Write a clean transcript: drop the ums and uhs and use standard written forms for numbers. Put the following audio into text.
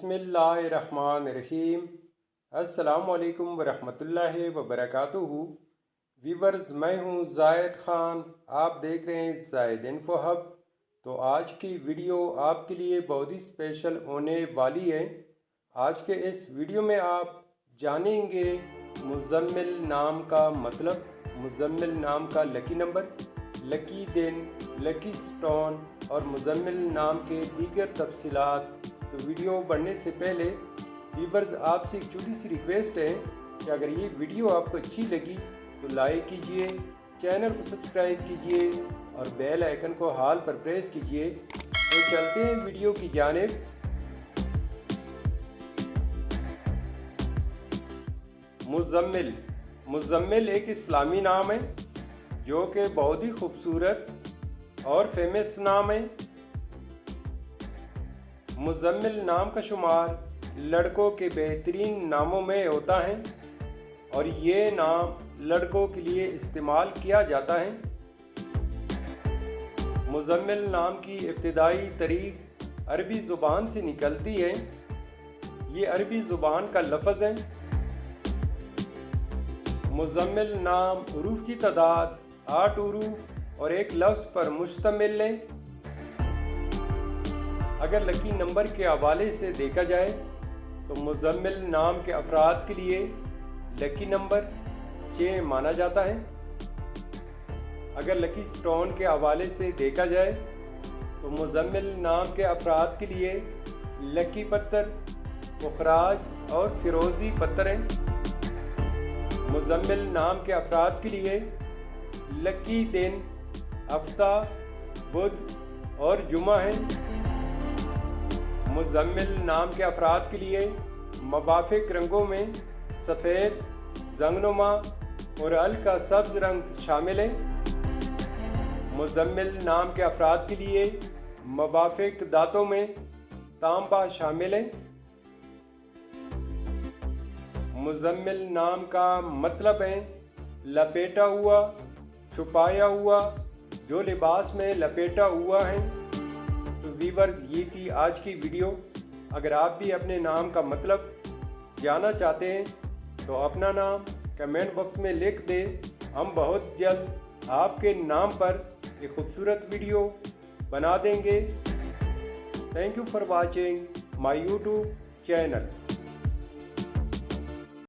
बिस्मिल्लाहिर्रहमानिर्रहीम। अस्सलामुअलैकुम वरहमतुल्लाहि वबरकातुहू। वीवर्स, मैं हूँ ज़ायद ख़ान, आप देख रहे हैं ज़ायद इन्फो हब। तो आज की वीडियो आपके लिए बहुत ही स्पेशल होने वाली है। आज के इस वीडियो में आप जानेंगे मुज़म्मिल नाम का मतलब, मुज़म्मिल नाम का लकी नंबर, लकी दिन, लकी स्टोन और मुज़म्मिल नाम के दीगर तफसीलात। तो वीडियो बढ़ने से पहले व्यूअर्स, आपसे एक छोटी सी रिक्वेस्ट है कि अगर ये वीडियो आपको अच्छी लगी तो लाइक कीजिए, चैनल को सब्सक्राइब कीजिए और बेल आइकन को हाल पर प्रेस कीजिए। तो चलते हैं वीडियो की जानिब। मुज़म्मिल, मुज़म्मिल एक इस्लामी नाम है जो कि बहुत ही खूबसूरत और फेमस नाम है। मुज़म्मिल नाम का शुमार लड़कों के बेहतरीन नामों में होता है और ये नाम लड़कों के लिए इस्तेमाल किया जाता है। मुज़म्मिल नाम की इब्तिदाई तारीख अरबी ज़ुबान से निकलती है। ये अरबी ज़ुबान का लफ्ज़ है। मुज़म्मिल नाम हरूफ की तादाद 8 हरूफ और एक लफ्ज़ पर मुश्तमिल है। अगर लकी नंबर के हवाले से देखा जाए तो मुज़म्मिल नाम के अफराद के लिए लकी नंबर 6 माना जाता है। अगर लकी स्टोन के हवाले से देखा जाए तो मुज़म्मिल नाम के अफराद के लिए लकी पत्थर, पुखराज और फिरोज़ी पत्थर हैं। मुज़म्मिल नाम के अफराद के लिए लकी दिन हफ्ता, बुध और जुमा है। मुज़म्मिल नाम के अफराद के लिए मुवाफ़िक रंगों में सफ़ेद, जंगनुमा और हल्का सब्ज़ रंग शामिल है। मुज़म्मिल नाम के अफराद के लिए मुवाफ़िक दांतों में तांबा शामिल है। मुज़म्मिल नाम का मतलब है लपेटा हुआ, छुपाया हुआ, जो लिबास में लपेटा हुआ है। तो व्यूअर्स, ये थी आज की वीडियो। अगर आप भी अपने नाम का मतलब जानना चाहते हैं तो अपना नाम कमेंट बॉक्स में लिख दें। हम बहुत जल्द आपके नाम पर एक खूबसूरत वीडियो बना देंगे। Thank you for watching my YouTube channel.